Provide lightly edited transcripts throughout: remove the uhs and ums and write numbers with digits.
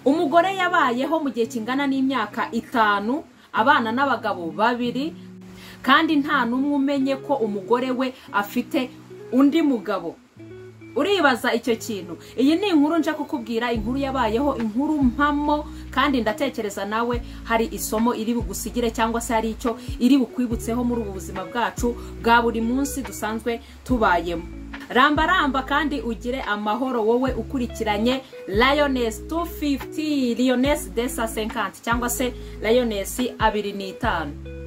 umugore yabayeho mu gihe kingana n'imyaka 5 abana n'abagabo 2 kandi nta numwe umenye ko umugore we afite undi mugabo. Uribaza icyo kintu? Iyi ni inkuru nje kukubwira, inkuru yabayeho, inkuru mpamo, kandi ndatekereza nawe hari isomo iri bugusigire cyangwa se hari icyo iri bukwibutseho muri ubu buzima bwacu bwa buri munsi dusanzwe tubayemo. Ramba kandi ugire amahoro wowe ukurikiranye Lioness 250, Lioness Desa 50 cyangwa se Lioness 25.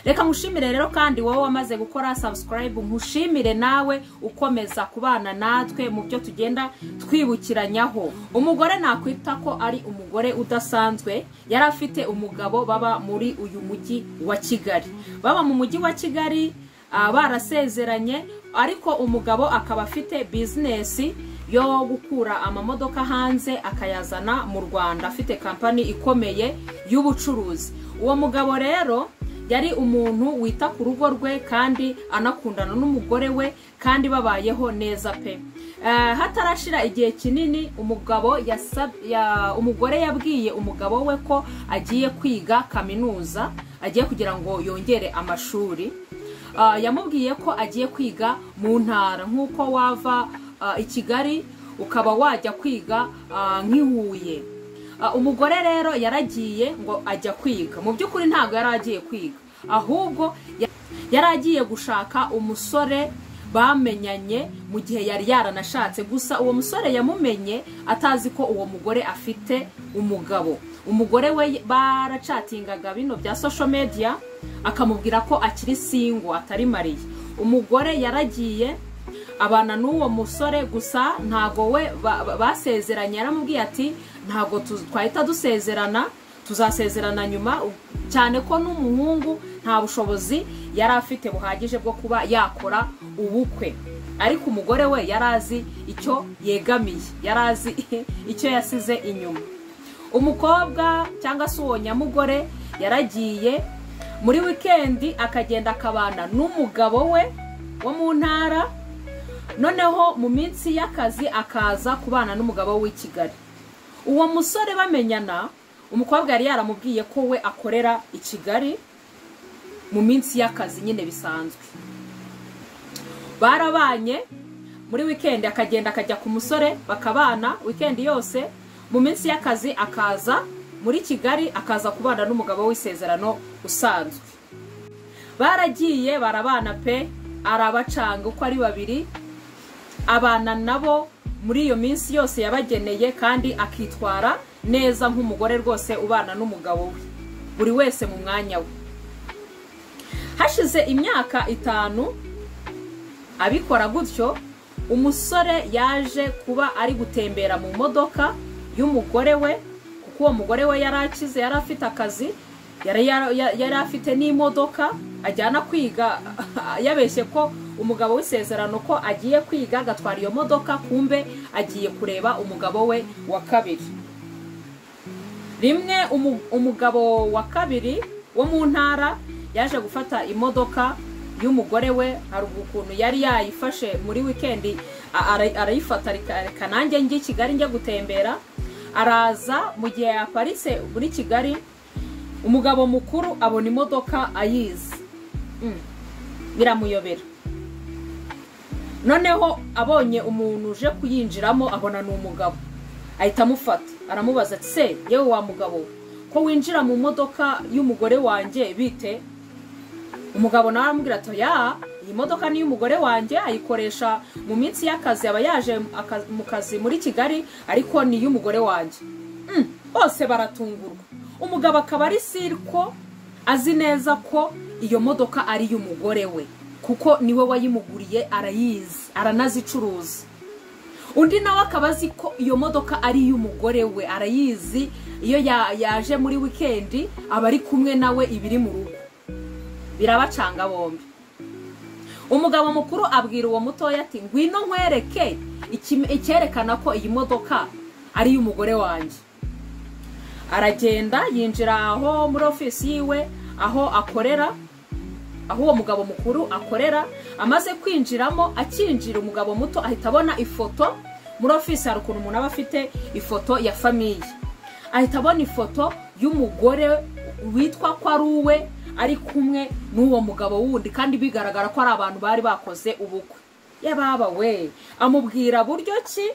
Reka mushimire rero kandi wowe wamaze gukora subscribe, nkushimire nawe ukomeza kubana natwe mu byo tugenda twibukiranyaho. Umugore nakwita ko ari umugore udasanzwe, yari afite umugabo baba muri uyu mujyi wa Kigali. Baba mu mujyi wa Kigali barasezeranye, ariko umugabo akaba afite business yo gukura amamodoka hanze akayazana mu Rwanda, afite company ikomeye y'ubucuruzi. Uwo mugabo rero yari umuntu wita ku rugo rwe kandi anakundana n'umugore we kandi babayeho neza pe. Hatarashira igihe kinini umugore yabwiye umugabo we ko agiye kwiga kaminuza, agiye kugira ngo yongere amashuri. Yamubwiye ko agiye kwiga mu ntara, nk'uko wava i Kigali ukaba wajya kwiga nk'ihuye. Umugore rero yaragiye ngo ajya kwiga. Mu by'ukuri ntabwo yaragiye kwiga, ahubwo yaragiye gushaka umusore bamenyanye mu gihe yari yaranashatse. Gusa uwo musore yamumenye atazi ko uwo mugore afite umugabo. Umugore we baracatingaga bino bya social media, akamubwira ko akiri single, atari mariye. Umugore yaragiye abana n'uwo musore, gusa ntago we basezeranye. Yaramubwiye ati ntago twahita dusezerana, tuzasezerana nyuma, cyane ko n'umuhungu nta bushobozi yari afite buhagije bwo kuba yakora ubukwe. Ariko umugore we yarazi icyo yegamiye, yarazi icyo yasize inyuma. Umukobwa cyangwa se uwo nyamugore yaragiye muri weekend akagenda akabana n'umugabo we wo mu ntara, noneho mu minsi y'akazi akaza kubana n'umugabo w'i Kigali. Uwo musore bamenyana, umukobwa yari yaramubwiye ko we akorera i Kigali mu minsi y'akazi nyine bisanzwe. Barabanye muri weekend, akagenda akajya ku musore bakabana weekend yose. Mu minsi y'akazi akaza muri Kigali akaza kubana n'umugabo w'isezerano usanzwe. Baragiye barabana pe, arabacanga uko ari 2. Abana nabo muri iyo minsi yose yabageneye kandi akitwara neza nk'umugore rwose ubana n'umugabo we, buri wese mu mwanya we. Hashize imyaka 5 abikora gutyo, umusore yaje kuba ari gutembera mu modoka y'umugore we, kuko uwo mugore we yarakize, yari afite akazi, yari afite n'imodoka ajyana kwiga. Yabeshye ko umugabo w'isezerano ko agiye kwiga, agatwara iyo modoka, kumbe agiye kureba umugabo we wa kabiri. Rimwe umugabo wa kabiri wo mu ntara yaje gufata imodoka y'umugore we, hari ukuntu yari yayifashe muri weekend, arayifata reka nanjye njye Kigali njye gutembera. Araza mu gihe yaparitse muri Kigali, umugabo mukuru abona imodoka ayizi, biramuyobera. Noneho abonye umuntu uje kuyinjiramo abona n'umugabo, ahita amufata, aramubaza ati se yewe wa mugabo ko winjira mu modoka y'umugore wanjye bite? Umugabo nawe aramubwira ati ya, iyi modoka ni y'umugore wanjye, ayikoresha mu minsi y'akazi, aba yaje mu kazi muri Kigali, ariko ni y'umugore wanjye. Bose baratungurwa. Umugabo akaba ari sirko azi neza ko iyo modoka ari y'umugore we, kuko niwe wayimuguriye, arayizi, aranazicuruza. Undi nawe akaba azi ko iyo modoka ari y'umugore we, arayizi. Iyo yaje muri weekend aba ari kumwe nawe ibiri mu rugo. Birabacanga bombi. Umugabo mukuru abwira uwo mutoya ati ngwino nkwereke icyerekana ko iyi modoka ari y'umugore wanjye. Aragenda yinjira aho muri office yiwe, aho akorera, aho uwo mugabo mukuru akorera. Amaze kwinjiramo, akinjira umugabo muto ahita abona ifoto muri office. Hari ukuntu umuntu aba afite ifoto ya famiye, ahita abona ifoto y'umugore witwa ko ari uwe ari kumwe n'uwo mugabo wundi, kandi bigaragara ko ari abantu bari bakoze ubukwe. Yababa we, amubwira buryo ki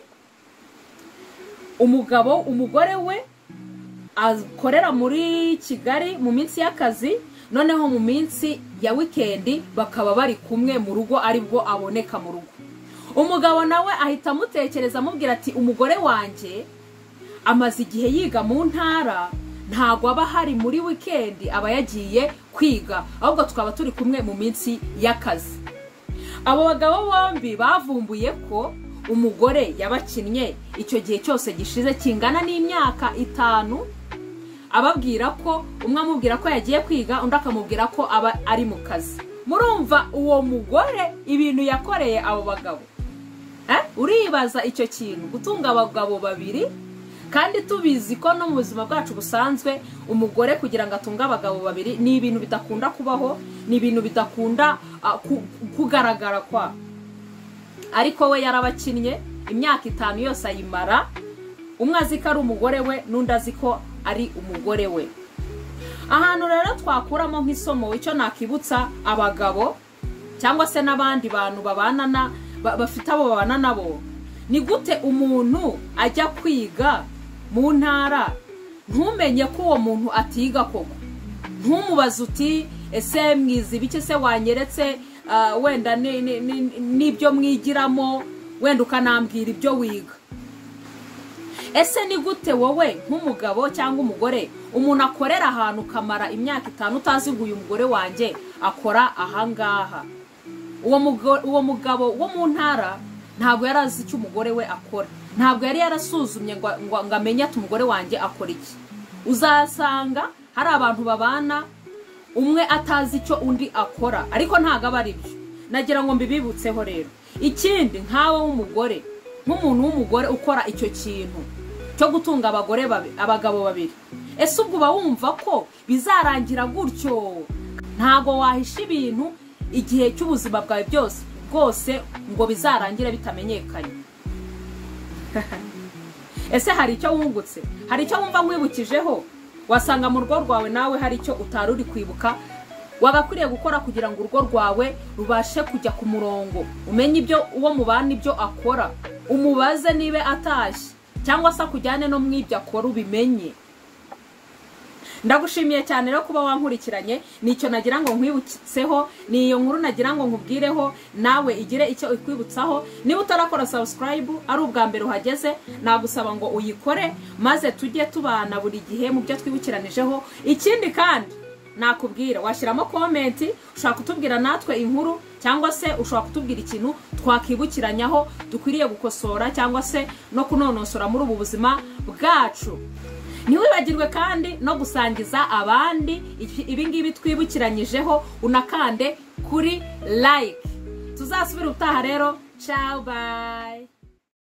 umugore we akorera muri Kigali mu minsi y'akazi, noneho mu minsi ya weekend bakaba bari kumwe mu rugo, aribwo aboneka mu rugo. Umugabo nawe ahita amutekereza amubwira ati umugore wanjye amaze igihe yiga mu ntara, ntago aba hari muri weekend, aba yagiye kwiga, ahubwo tukaba turi kumwe mu minsi y'akazi. Abo bagabo bombi bavumbuye ko umugore yabakinnye icyo gihe cyose gishize kingana n'imyaka 5, ababwira ko umwe amubwira ko yagiye kwiga, undi akamubwira ko aba ari mu kazi. Murumva uwo mugore ibintu yakoreye abo bagabo. Uribaza icyo kintu, gutunga abagabo babiri, kandi tubizi ko no mu buzima bwacu busanzwe umugore kugira ngo atunge abagabo babiri ni ibintu bidakunda kubaho, ni ibintu bidakunda kugaragara kwa. Ariko we yarabakinnye imyaka 5 yose ayimara, umwe azi ko ari umugore we, n'undi azi ko ari umugore we. Ahantu rero twakuramo nk'isomo, icyo nakibutsa abagabo cyangwa se n'abandi bantu babana bafite abo babana nabo, ni gute umuntu ajya kwiga mu ntara ntumenye ko uwo muntu atiga koko, ntumubaze uti ese mwizi bike se wanyeretse wenda n'ibyo mwigiramo, wenda ukanambwira ibyo wiga. Ese ni gute wowe nk'umugabo cyangwa umugore umuntu akorera ahantu kamara imyaka 5 utazi ngo uyu mugore wanjye akora ahangaha? Uwo mugabo wo mu ntara ntabwo yarazi icyo umugore we akora, ntabwo yari yarasuzumye ngo amenye ati umugore wanjye akora iki. Uzasanga hari abantu babana umwe atazi icyo undi akora, ariko ntago aba ari byo. Nagira ngo mbibibutseho rero. Ikindi, nkawe w'umugore, nk'umuntu w'umugore ukora icyo kintu cyo gutunga abagabo babiri, ese ubwo uba wumva ko bizarangira gutyo? Ntago wahisha ibintu igihe cy'ubuzima bwawe byose bwose ngo bizarangire bitamenyekanye. Ese hari icyo wungutse? Hari icyo wumva nkwibukijeho? Wasanga mu rugo rwawe nawe hari icyo utari uri kwibuka wagakwiriye gukora kugira ngo urugo rwawe rubashe kujya ku murongo, umenye ibyo uwo mubana ibyo akora, umubaze nibe atashye cyangwa se kujyane no mwibyo akora ubimenye. Ndagushimiye cyane rero kuba wankurikiranye, nicyo nagira ngo nkwibutseho, niyo nkuru nagira ngo nkubwireho, nawe igire icyo ikwibutsaho. Niba utarakora subscribe ari ubwa mbere uhageze, nagusaba ngo uyikore maze tujye tubana buri gihe mu byo twibukiranijeho. Ikindi kandi nakubwira, washyiramo comment, ushaka kutubwira natwe inkuru, cyangwa se ushaka kutubwira ikintu twakibukiranyaho dukwiriye gukosora cyangwa se no kunonosora muri ubu buzima bwacu. Ntiwibagirwe kandi no gusangiza abandi ibingibi twibukiranyijeho, unakande kuri like. Tuzasubira utaha rero. Ciao, bye.